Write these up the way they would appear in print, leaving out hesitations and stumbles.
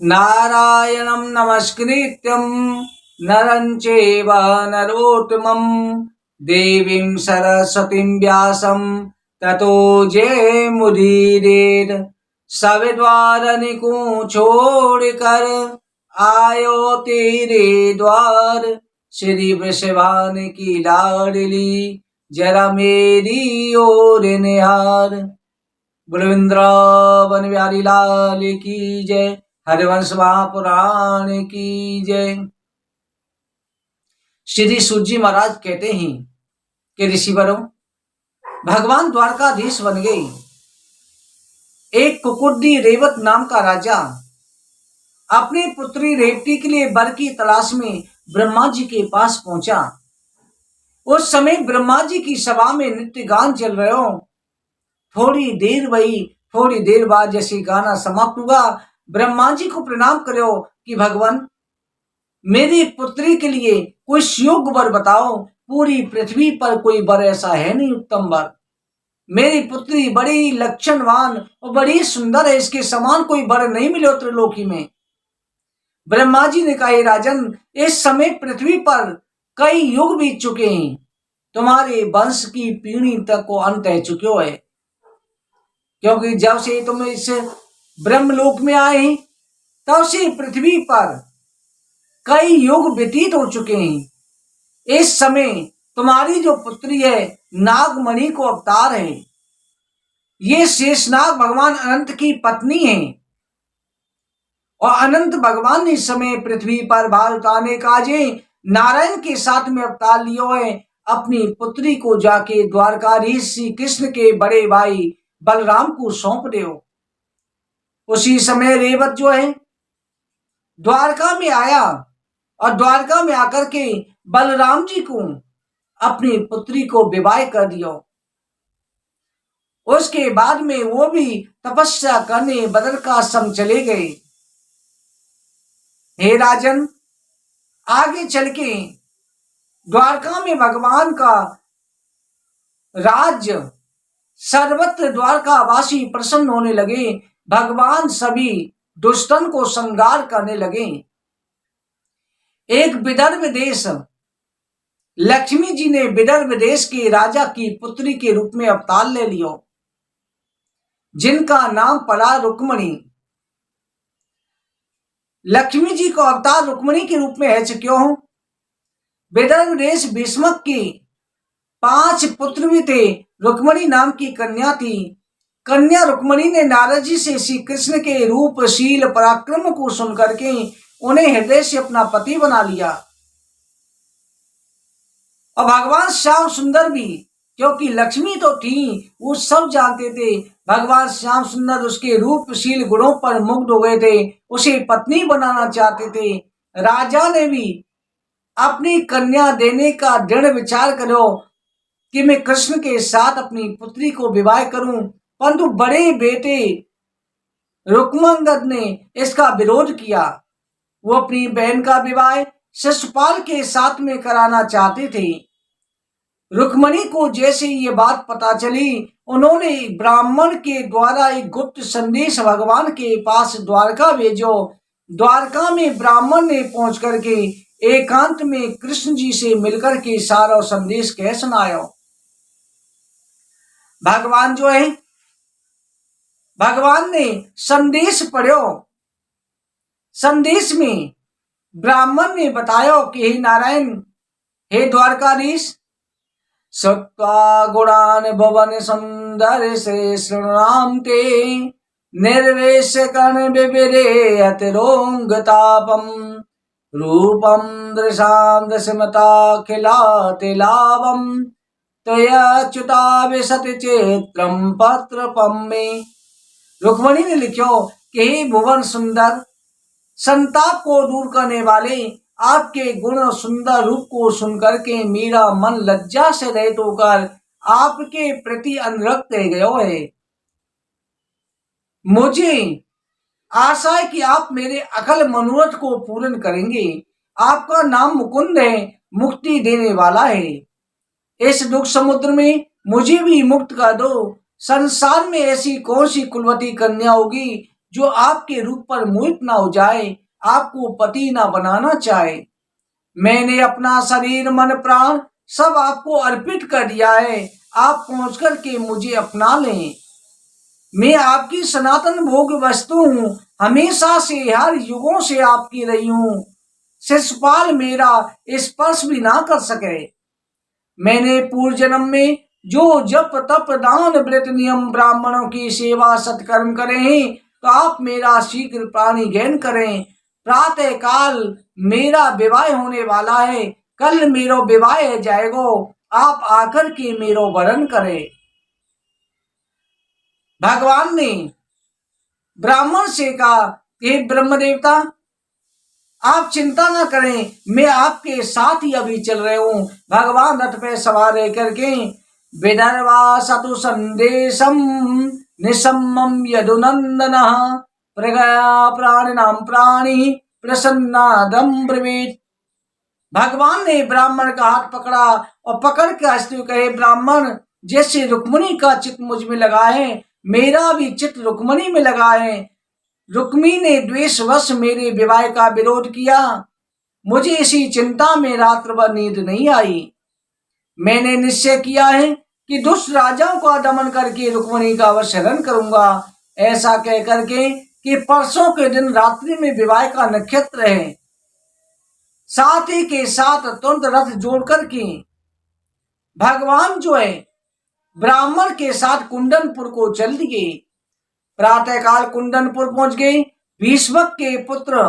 नारायणं नमस्कृत्यं नरं चैव नरोत्तमं देवीं सरस्वतीं व्यासं ततो जयमुदीरयेत्। सविद्वारनिकू छोड़कर आयो तेरे द्वार, श्री वृषभान की लाडली जरा मेरी ओर निहार। बोलो वृंदावन बिहारी लाल की जय, हरिवंश महापुराण की जय। श्री सूजी महाराज कहते हैं कि ऋषिवरों, भगवान द्वारकाधीश बन गए। एक कुकुरदी रेवत नाम का राजा अपनी पुत्री रेवती के लिए वर की तलाश में ब्रह्मा जी के पास पहुंचा। उस समय ब्रह्मा जी की सभा में नृत्य गान चल रहे हो। थोड़ी देर वही, थोड़ी देर बाद जैसे गाना समाप्त हुआ, ब्रह्मा जी को प्रणाम करो कि भगवान, मेरी पुत्री के लिए कोई योग्य वर बताओ। पूरी पृथ्वी पर कोई वर ऐसा है नहीं उत्तम वर। मेरी पुत्री बड़ी लक्षणवान और बड़ी सुंदर है, इसके समान कोई वर नहीं मिले त्रिलोकी में। ब्रह्मा जी ने कहा, राजन, इस समय पृथ्वी पर कई युग बीत चुके हैं, तुम्हारे वंश की पीढ़ी तक को अंत है चुके है, क्योंकि जब से तुम इस ब्रह्मलोक में आए हैं तब से पृथ्वी पर कई युग व्यतीत हो चुके हैं। इस समय तुम्हारी जो पुत्री है नागमणि को अवतार है। ये शेषनाग भगवान अनंत की पत्नी है और अनंत भगवान ने इस समय पृथ्वी पर भार उतारने का जे नारायण के साथ में अवतार लियो है। अपनी पुत्री को जाके द्वारकाधीश श्री कृष्ण के बड़े भाई बलराम को सौंप दो। उसी समय रेवत जो है द्वारका में आया और द्वारका में आकर के बलराम जी को अपनी पुत्री को विवाह कर दिया। उसके बाद में वो भी तपस्या करने बदरकाश्रम चले गए। हे राजन, आगे चल के द्वारका में भगवान का राज्य सर्वत्र द्वारकावासी प्रसन्न होने लगे। भगवान सभी दुष्टन को संहार करने लगे। एक विदर्भ देश, लक्ष्मी जी ने विदर्भ देश के राजा की पुत्री के रूप में अवतार ले लियो, जिनका नाम पड़ा रुक्मणी। लक्ष्मी जी को अवतार रुक्मणी के रूप में है क्यों? विदर्भ देश भीष्मक की 5 पुत्र भी थे। रुक्मणी नाम की कन्या थी। कन्या रुक्मणी ने नारद जी से श्री कृष्ण के रूप, शील, पराक्रम को सुनकर के उन्हें हृदय से अपना पति बना लिया। और भगवान श्याम सुंदर भी, क्योंकि लक्ष्मी तो थी, वो सब जानते थे भगवान श्याम सुंदर उसके रूप, शील, गुणों पर मुग्ध हो गए थे, उसे पत्नी बनाना चाहते थे। राजा ने भी अपनी कन्या देने का दृढ़ विचार करो कि मैं कृष्ण के साथ अपनी पुत्री को विवाह करूं, परंतु बड़े बेटे रुक्मांगद ने इसका विरोध किया। वो अपनी बहन का विवाह शिशुपाल के साथ में कराना चाहते थे। रुक्मणी को जैसे ये बात पता चली, उन्होंने ब्राह्मण के द्वारा एक गुप्त संदेश भगवान के पास द्वारका भेजो। द्वारका में ब्राह्मण ने पहुंच करके एकांत में कृष्ण जी से मिलकर के सारा संदेश कह सुनायो। भगवान जो है, भगवान ने संदेश पढ़ो। संदेश में ब्राह्मण ने बताया कि हे नारायण, हे द्वारकाधीश, सत्वा गुणान भवन सुंदर से श्रृणाम ते, निर्वेश कर्ण विविरे अतिरोंगतापम, रूपम दृशाम दशमता खिलाते लाभम, त्वयाच्युता विशति चित्रम पत्र पम्मे। रुक्मणी ने लिखो कि हे भुवन सुंदर, संताप को दूर करने वाले, आपके गुण और सुंदर रूप को सुनकर के मेरा मन लज्जा से रहित होकर आपके प्रति अनुरक्त रह गयो है। मुझे आशा है कि आप मेरे अकल मनोरथ को पूर्ण करेंगे। आपका नाम मुकुंद है, मुक्ति देने वाला है। इस दुख समुद्र में मुझे भी मुक्त कर दो। संसार में ऐसी कौन सी कुलवती कन्या होगी जो आपके रूप पर मोहित ना हो जाए, आपको पति ना बनाना चाहे। मैंने अपना शरीर मन प्राण सब आपको अर्पित कर दिया है, आप पहुंच कर के मुझे अपना लें। मैं आपकी सनातन भोग वस्तु हूँ, हमेशा से हर युगों से आपकी रही हूँ। शिशुपाल मेरा स्पर्श भी ना कर सके। मैंने पूर्व जन्म में जो जप तप दान व्रत नियम ब्राह्मणों की सेवा सत्कर्म करे हैं, तो आप मेरा शीघ्र प्राणी ज्ञान करें। प्रातः काल मेरा विवाह होने वाला है, कल मेरो विवाह जाएगो, आप आकर के मेरो वरण करें। भगवान ने ब्राह्मण से कहा, हे ब्रह्म देवता, आप चिंता ना करें, मैं आपके साथ ही अभी चल रहे हूं। भगवान रथ पे सवार रह करके विदर्भा सतु संदेशम निसम्मम यदुनंदन प्रगया प्राणिनाम प्राणी प्रसन्नादम ब्रवीत। भगवान ने ब्राह्मण का हाथ पकड़ा और पकड़ के हंसते हुए कहे, ब्राह्मण, जैसे रुक्मिणी का चित्त मुझ में लगा है, मेरा भी चित्त रुक्मिणी में लगा है। रुक्मी ने द्वेषवश मेरे विवाह का विरोध किया, मुझे इसी चिंता में रात्र भर नींद नहीं आई। मैंने निश्चय किया है कि दुष्ट राजाओं का दमन करके रुक्मिणी का अवशरण करूंगा। ऐसा कह करके कि परसों के दिन रात्रि में विवाह का नक्षत्र है, साथ ही के साथ तुरंत रथ जोड़ करके भगवान जो है ब्राह्मण के साथ कुंदनपुर को चल दिए। प्रातःकाल कुंदनपुर पहुंच गए। भीष्मक के पुत्र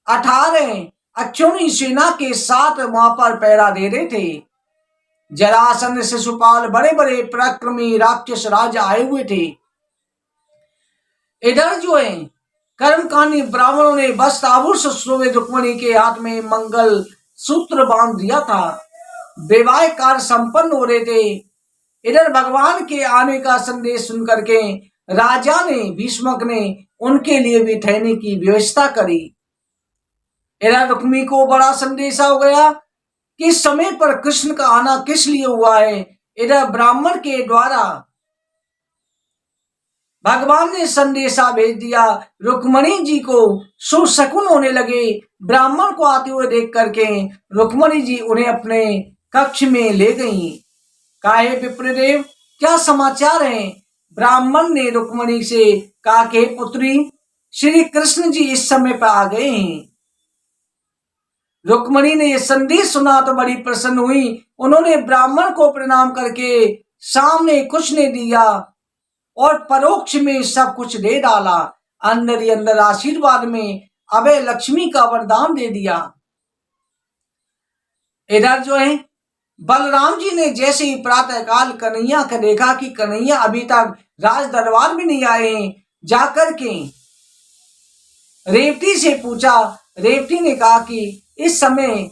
18 अक्षौणी सेना के साथ वहां पर पहरा दे रहे थे। जरासंध शिशुपाल बड़े बड़े पराक्रमी राक्षस राजा आए हुए थे। इधर जो है कर्मकांडी ब्राह्मणों ने वस्त्र आभूषण रुक्मिणी के हाथ में मंगल सूत्र बांध दिया था। विवाह कार्य संपन्न हो रहे थे। इधर भगवान के आने का संदेश सुन करके राजा ने भीष्मक ने उनके लिए भी ठहरने की व्यवस्था करी। इधर रुक्मी को बड़ा संदेशा हो गया कि समय पर कृष्ण का आना किस लिए हुआ है। इधर ब्राह्मण के द्वारा भगवान ने संदेशा भेज दिया। रुक्मिणी जी को सुशकुन होने लगे। ब्राह्मण को आते हुए देख करके रुक्मिणी जी उन्हें अपने कक्ष में ले गई। काहे विप्रदेव, क्या समाचार है? ब्राह्मण ने रुक्मिणी से कहा कि पुत्री, श्री कृष्ण जी इस समय पर आ गए हैं। रुक्मिणी ने यह संदेश सुना तो बड़ी प्रसन्न हुई। उन्होंने ब्राह्मण को प्रणाम करके सामने कुछ नहीं दिया और परोक्ष में सब कुछ दे डाला। अंदर ही अंदर आशीर्वाद में अभय लक्ष्मी का वरदान दे दिया। इधर जो है बलराम जी ने जैसे ही प्रातःकाल कन्हैया का देखा कि कन्हैया अभी तक राज दरबार में नहीं आए हैं, जाकर के रेवती से पूछा। रेवती ने कहा कि इस समय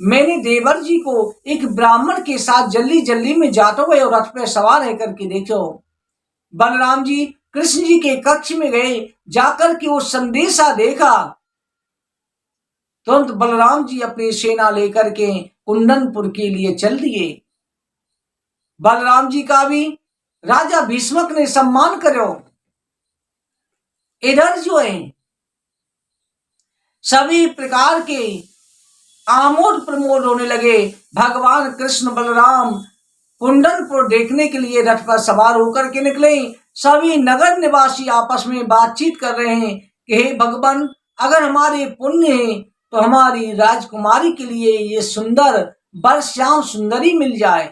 मैंने देवर जी को एक ब्राह्मण के साथ जल्दी जल्दी में जाते हुए और रथ पे सवार है करके देखो। बलराम जी कृष्ण जी के कक्ष में गए, जाकर के वो संदेशा देखा। तुरंत बलराम जी अपनी सेना लेकर के कुंदनपुर के लिए चल दिए। बलराम जी का भी राजा भीष्मक ने सम्मान करो। इधर जो है सभी प्रकार के आमोद प्रमोद होने लगे। भगवान कृष्ण बलराम कुंदनपुर देखने के लिए रथ पर सवार होकर के निकले। सभी नगर निवासी आपस में बातचीत कर रहे हैं कि हे भगवान, अगर हमारे पुण्य है तो हमारी राजकुमारी के लिए ये सुंदर वर श्याम सुंदरी मिल जाए।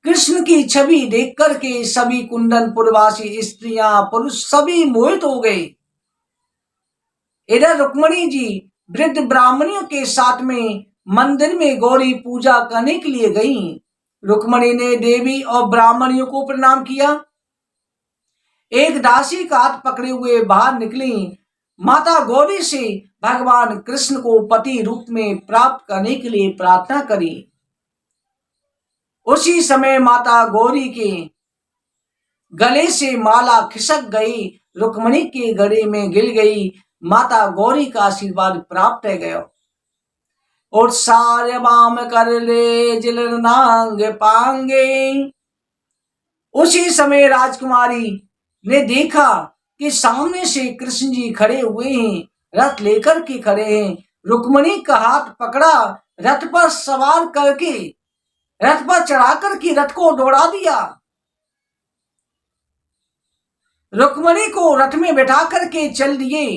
कृष्ण की छवि देख करके सभी कुंदनपुरवासी स्त्रियां पुरुष सभी मोहित हो गए। इधर रुक्मिणी जी वृद्ध ब्राह्मणियों के साथ में मंदिर में गौरी पूजा करने के लिए गई। रुक्मिणी ने देवी और ब्राह्मणियों को प्रणाम किया। एक दासी का हाथ पकड़े हुए बाहर निकली। माता गौरी से भगवान कृष्ण को पति रूप में प्राप्त करने के लिए प्रार्थना करी। उसी समय माता गौरी के गले से माला खिसक गई, रुक्मिणी के गले में गिर गई। माता गौरी का आशीर्वाद प्राप्त है गया। और सारे बाम कर ले जिलनांग पांगे। उसी समय राजकुमारी ने देखा कि सामने से कृष्ण जी खड़े हुए हैं, रथ लेकर के खड़े हैं। रुक्मणी का हाथ पकड़ा, रथ पर सवार करके, रथ पर चढ़ा करके रथ को दौड़ा दिया। रुक्मणी को रथ में बैठा करके चल दिए।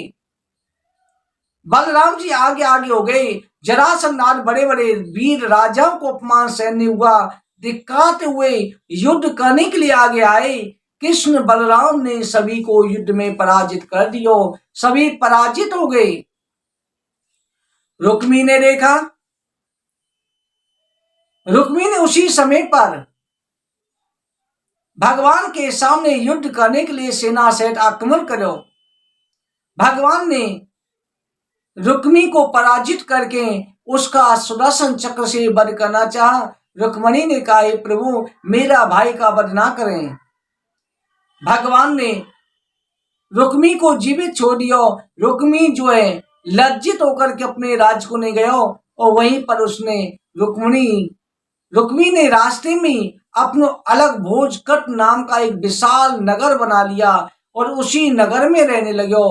बलराम जी आगे आगे हो गए। जरासंध आदि बड़े बड़े वीर राजाओं को अपमान सहने हुआ, दिक्कत हुए युद्ध करने के लिए आगे आए। कृष्ण बलराम ने सभी को युद्ध में पराजित कर दिया, सभी पराजित हो गए। रुक्मी ने देखा, रुक्मी ने उसी समय पर भगवान के सामने युद्ध करने के लिए सेना सहित आक्रमण करो। भगवान ने रुक्मी को पराजित करके उसका सुदर्शन चक्र से वध करना चाहा। रुक्मणी ने कहा, प्रभु मेरा भाई का वध ना करें। भगवान ने रुक्मी को जीवित छोड़ दिया। रुक्मी जो है लज्जित होकर के अपने राज्य को नहीं गया और वहीं पर उसने रुक्मी ने रास्ते में अपनो अलग भोजकट नाम का एक विशाल नगर बना लिया और उसी नगर में रहने लगे।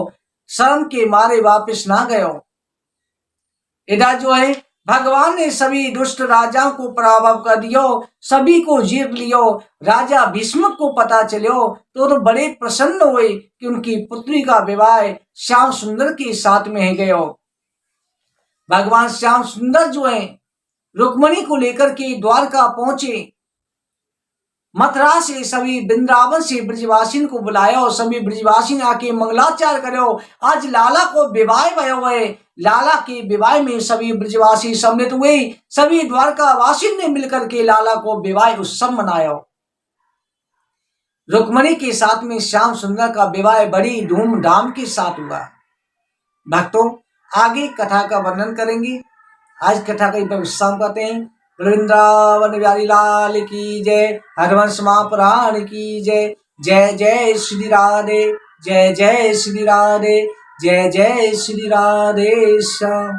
शर्म के मारे वापस ना गयो। इधर जो है भगवान ने सभी दुष्ट राजाओं को पराभव कर दियो, सभी को जीत लियो। राजा भीष्मक को पता चलो तो बड़े प्रसन्न हुए कि उनकी पुत्री का विवाह श्याम सुंदर के साथ में है गयो। भगवान श्याम सुंदर जो है रुक्मणी को लेकर के द्वारका पहुंचे। मथुरा से सभी वृंदावन से ब्रजवासी को बुलाया और सभी ब्रजवासी आके मंगलाचार करो। आज लाला को विवाह भयो है। लाला के विवाह में सभी ब्रजवासी सम्मिलित हुए। सभी द्वारका वासी ने मिलकर के लाला को विवाह उत्सव मनाया। रुक्मणी के साथ में श्याम सुंदर का विवाह बड़ी धूमधाम के साथ हुआ। भक्तों आगे कथा का वर्णन करेंगे। आज कथा का विश्राम करते हैं। वृंदावन बिहारी लाल की जय, हरवंश महापुराण की जय। जय जय श्री राधे, जय जय श्री राधे, जय जय श्री राधे श्याम।